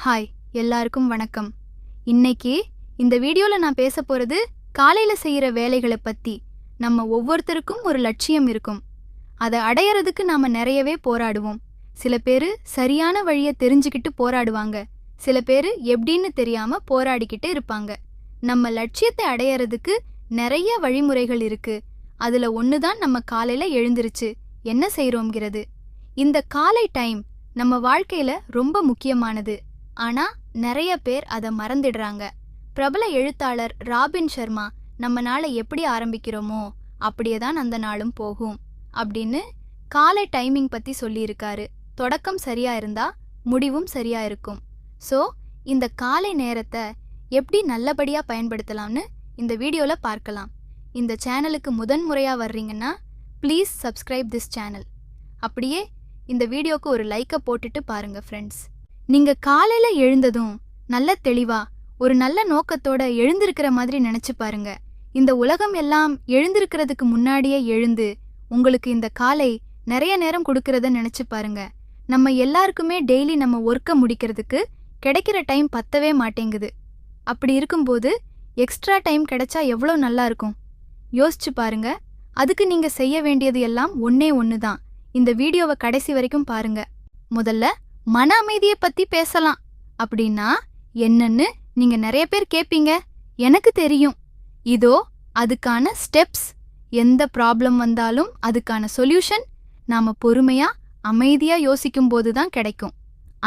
Hi, எல்லாருக்கும் வணக்கம். இன்னைக்கு இந்த வீடியோல நான் பேச போறது காலையில செய்யற வேலைகளை பத்தி. நம்ம ஒவ்வொருத்தருக்கும் ஒரு லட்சியம் இருக்கும். அதை அடையறதுக்கு நாம நிறையவே போராடுவோம். சில பேரு சரியான வழியை தெரிஞ்சுக்கிட்டு போராடுவாங்க, சில பேரு எப்படின்னு தெரியாம போராடிக்கிட்டு இருப்பாங்க. நம்ம லட்சியத்தை அடையறதுக்கு நிறைய வழிமுறைகள் இருக்கு. அதுல ஒண்ணுதான் நம்ம காலையில எழுந்திருச்சு என்ன செய்றோம்ங்கிறது. இந்த காலை டைம் நம்ம வாழ்க்கையில ரொம்ப முக்கியமானது. ஆனா நிறைய பேர் அதை மறந்துடுறாங்க. பிரபல எழுத்தாளர் ராபின் சர்மா நம்ம நாளை எப்படி ஆரம்பிக்கிறோமோ அப்படியே தான் அந்த நாளும் போகும் அப்படின்னு காலை டைமிங் பத்தி சொல்லியிருக்காரு. தொடக்கம் சரியா இருந்தா முடிவும் சரியா இருக்கும். ஸோ இந்த காலை நேரத்தை எப்படி நல்லபடியா பயன்படுத்தலாம்னு இந்த வீடியோல பார்க்கலாம். இந்த சேனலுக்கு முதன்முறையா வர்றீங்கன்னா ப்ளீஸ் சப்ஸ்கிரைப் திஸ் சேனல். அப்படியே இந்த வீடியோக்கு ஒரு லைக்கை போட்டுட்டு பாருங்க ஃப்ரெண்ட்ஸ். நீங்க காலையில எழுந்ததும் நல்ல தெளிவா ஒரு நல்ல நோக்கத்தோட எழுந்திருக்கிற மாதிரி நினைச்சு பாருங்க. இந்த உலகம் எல்லாம் எழுந்திருக்கிறதுக்கு முன்னாடியே எழுந்து உங்களுக்கு இந்த காலை நிறைய நேரம் கொடுக்கறத நினைச்சு பாருங்க. நம்ம எல்லாருக்குமே டெய்லி நம்ம ஒர்க்கை முடிக்கிறதுக்கு கிடைக்கிற டைம் பத்தவே மாட்டேங்குது. அப்படி இருக்கும்போது எக்ஸ்ட்ரா டைம் கிடைச்சா எவ்வளோ நல்லா இருக்கும் யோசிச்சு பாருங்க. அதுக்கு நீங்க செய்ய வேண்டியது எல்லாம் ஒன்னே ஒன்று தான். இந்த வீடியோவை கடைசி வரைக்கும் பாருங்க. முதல்ல மன அமைதியை பத்தி பேசலாம். அப்படின்னா என்னன்னு நீங்க நிறைய பேர் கேட்பீங்க. எனக்கு தெரியும். இதோ அதுக்கான ஸ்டெப்ஸ். எந்த ப்ராப்ளம் வந்தாலும் அதுக்கான சொல்யூஷன் நாம பொறுமையா அமைதியா யோசிக்கும் போதுதான் கிடைக்கும்.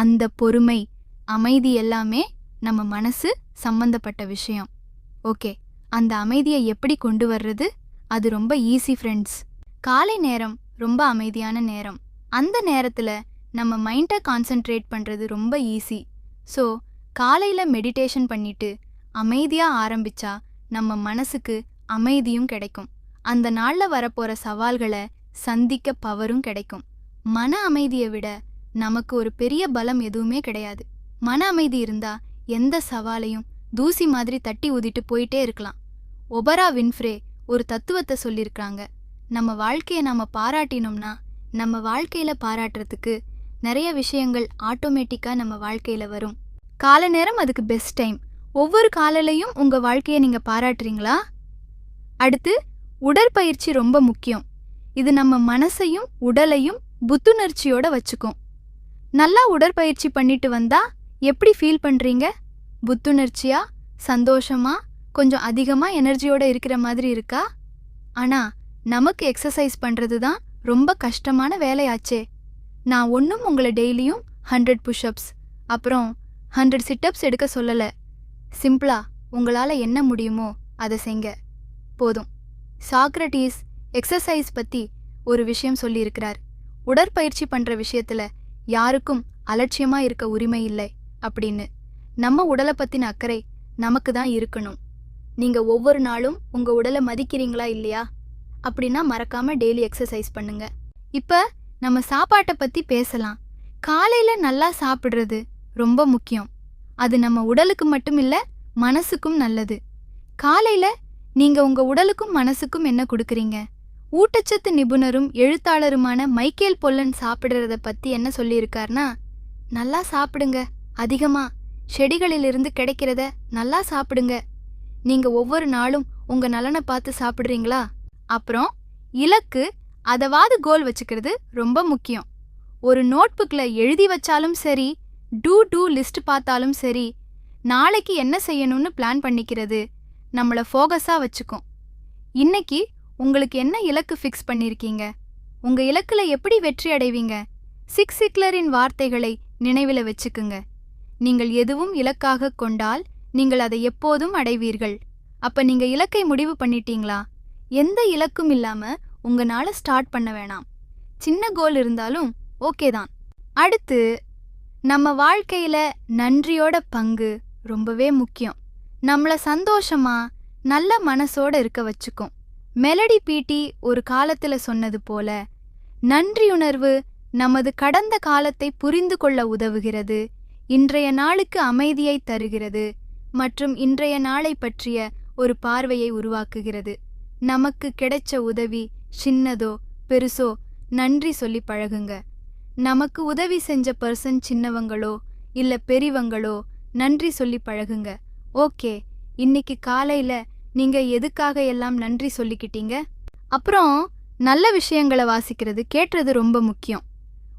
அந்த பொறுமை அமைதி எல்லாமே நம்ம மனசு சம்பந்தப்பட்ட விஷயம். ஓகே, அந்த அமைதியை எப்படி கொண்டு வர்றது? அது ரொம்ப ஈஸி ஃப்ரெண்ட்ஸ். காலை நேரம் ரொம்ப அமைதியான நேரம். அந்த நேரத்துல நம்ம மைண்டை கான்சென்ட்ரேட் பண்றது ரொம்ப ஈஸி. ஸோ காலையில மெடிடேஷன் பண்ணிட்டு அமைதியா ஆரம்பிச்சா நம்ம மனசுக்கு அமைதியும் கிடைக்கும். அந்த நாள்ல வரப்போற சவால்களை சந்திக்க பவரும் கிடைக்கும். மன அமைதியை விட நமக்கு ஒரு பெரிய பலம் எதுவுமே கிடையாது. மன அமைதி இருந்தா எந்த சவாலையும் தூசி மாதிரி தட்டி ஊதிட்டு போயிட்டே இருக்கலாம். ஒபரா வின்ஃப்ரே ஒரு தத்துவத்தை சொல்லியிருக்காங்க. நம்ம வாழ்க்கையை நாம பாராட்டினோம்னா நம்ம வாழ்க்கையில பாராட்டுறதுக்கு நிறைய விஷயங்கள் ஆட்டோமேட்டிக்கா நம்ம வாழ்க்கையில வரும். காலை நேரம் அதுக்கு பெஸ்ட் டைம். ஒவ்வொரு காலையிலையும் உங்க வாழ்க்கையை நீங்க பாராட்டுறீங்களா? அடுத்து உடற்பயிற்சி ரொம்ப முக்கியம். இது நம்ம மனசையும் உடலையும் புத்துணர்ச்சியோட வச்சுக்கும். நல்லா உடற்பயிற்சி பண்ணிட்டு வந்தா எப்படி ஃபீல் பண்றீங்க? புத்துணர்ச்சியா, சந்தோஷமா, கொஞ்சம் அதிகமா எனர்ஜியோட இருக்கிற மாதிரி இருக்கா? ஆனா நமக்கு எக்ஸசைஸ் பண்றது தான் ரொம்ப கஷ்டமான வேலையாச்சே. நான் ஒன்றும் உங்களை டெய்லியும் 100 புஷ்அப்ஸ் அப்புறம் 100 சிட்டப்ஸ் எடுக்க சொல்லல. சிம்பிளா உங்களால என்ன முடியுமோ அதை செய்ங்க போதும். சாக்ரட்டீஸ் எக்ஸசைஸ் பத்தி ஒரு விஷயம் சொல்லியிருக்கிறார். உடற்பயிற்சி பண்ற விஷயத்துல யாருக்கும் அலட்சியமா இருக்க உரிமை இல்லை அப்படின்னு. நம்ம உடலை பத்தின அக்கறை நமக்கு தான் இருக்கணும். நீங்க ஒவ்வொரு நாளும் உங்க உடலை மதிக்கிறீங்களா இல்லையா? அப்படின்னா மறக்காம டெய்லி எக்ஸசைஸ் பண்ணுங்க. இப்ப நம்ம சாப்பாட்டை பத்தி பேசலாம். காலையில நல்லா சாப்பிடுறது ரொம்ப முக்கியம். அது நம்ம உடலுக்கு மட்டும் இல்ல, மனசுக்கும் நல்லது. காலையில நீங்க உங்க உடலுக்கும் மனசுக்கும் என்ன கொடுக்கறீங்க? ஊட்டச்சத்து நிபுணரும் எழுத்தாளருமான மைக்கேல் பொல்லன் சாப்பிடுறத பத்தி என்ன சொல்லியிருக்காருன்னா, நல்லா சாப்பிடுங்க, அதிகமா செடிகளிலிருந்து கிடைக்கிறத நல்லா சாப்பிடுங்க. நீங்க ஒவ்வொரு நாளும் உங்க நலனை பார்த்து சாப்பிடுறீங்களா? அப்புறம் இலக்கு, அதவாது கோல் வச்சுக்கிறது ரொம்ப முக்கியம். ஒரு நோட்புக்ல எழுதி வச்சாலும் சரி, டூ லிஸ்ட் பார்த்தாலும் சரி, நாளைக்கு என்ன செய்யணும்னு பிளான் பண்ணிக்கிறது நம்மள ஃபோகஸா வச்சுக்கும். இன்னைக்கு உங்களுக்கு என்ன இலக்கு ஃபிக்ஸ் பண்ணிருக்கீங்க? உங்க இலக்குல எப்படி வெற்றி அடைவீங்க? சிக்லரின் வார்த்தைகளை நினைவில் வச்சுக்குங்க. நீங்கள் எதுவும் இலக்காக கொண்டால் நீங்கள் அதை எப்போதும் அடைவீர்கள். அப்ப நீங்க இலக்கை முடிவு பண்ணிட்டீங்களா? எந்த இலக்கும் இல்லாம உங்களால ஸ்டார்ட் பண்ண வேணாம். சின்ன கோல் இருந்தாலும் ஓகே தான். அடுத்து நம்ம வாழ்க்கையில நன்றியோட பங்கு ரொம்பவே முக்கியம். நம்மள சந்தோஷமா நல்ல மனசோட இருக்க வச்சுக்கும். மெலடி பீட்டி ஒரு காலத்துல சொன்னது போல, நன்றியுணர்வு நமது கடந்த காலத்தை புரிந்து கொள்ள உதவுகிறது, இன்றைய நாளுக்கு அமைதியை தருகிறது மற்றும் இன்றைய நாளை பற்றிய ஒரு பார்வையை உருவாக்குகிறது. நமக்கு கிடைச்ச உதவி சின்னதோ பெருசோ நன்றி சொல்லி பழகுங்க. நமக்கு உதவி செஞ்ச பர்சன் சின்னவங்களோ இல்ல பெரியவங்களோ நன்றி சொல்லி பழகுங்க. ஓகே, இன்னைக்கு காலையில நீங்க எதுக்காக எல்லாம் நன்றி சொல்லிக்கிட்டீங்க? அப்புறம் நல்ல விஷயங்களை வாசிக்கிறது கேட்டுறது ரொம்ப முக்கியம்.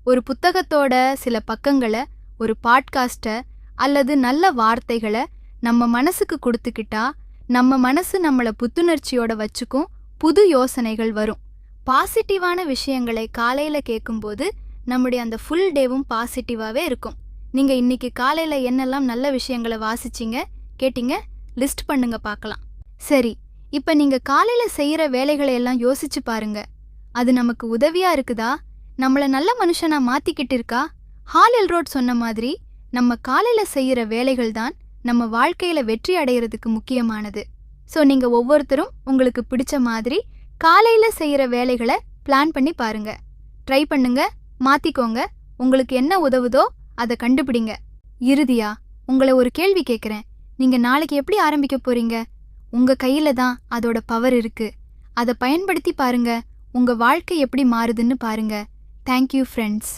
ஒரு புத்தகத்தோட சில பக்கங்களை, ஒரு பாட்காஸ்ட்டை அல்லது நல்ல வார்த்தைகளை நம்ம மனசுக்கு கொடுத்துக்கிட்டா நம்ம மனசு நம்மளை புத்துணர்ச்சியோட வச்சுக்கும், புது யோசனைகள் வரும். பாசிட்டிவான விஷயங்களை காலையில கேட்கும்போது நம்முடைய அந்த ஃபுல் டேவும் பாசிட்டிவாவே இருக்கும். நீங்க இன்னைக்கு காலையில என்னெல்லாம் நல்ல விஷயங்களை வாசிச்சீங்க, கேட்டீங்க? லிஸ்ட் பண்ணுங்க பார்க்கலாம். சரி, இப்ப நீங்க காலையில செய்யற வேலைகளை எல்லாம் யோசிச்சு பாருங்க. அது நமக்கு உதவியா இருக்குதா? நம்மள நல்ல மனுஷனா மாத்திக்கிட்டு இருக்கா? ஹால் எல்ரோட் சொன்ன மாதிரி நம்ம காலையில செய்யற வேலைகள் தான் நம்ம வாழ்க்கையில வெற்றி அடையறதுக்கு முக்கியமானது. ஸோ நீங்க ஒவ்வொருத்தரும் உங்களுக்கு பிடிச்ச மாதிரி காலையில செய்யற வேலைகளை பிளான் பண்ணி பாருங்க. ட்ரை பண்ணுங்க, மாத்திக்கோங்க. உங்களுக்கு என்ன உதவுதோ அதை கண்டுபிடிங்க. இறுதியா உங்களை ஒரு கேள்வி கேட்குறேன். நீங்க நாளைக்கு எப்படி ஆரம்பிக்க போறீங்க? உங்க கையில தான் அதோட பவர் இருக்கு. அதை பயன்படுத்தி பாருங்க. உங்க வாழ்க்கை எப்படி மாறுதுன்னு பாருங்க. Thank you friends.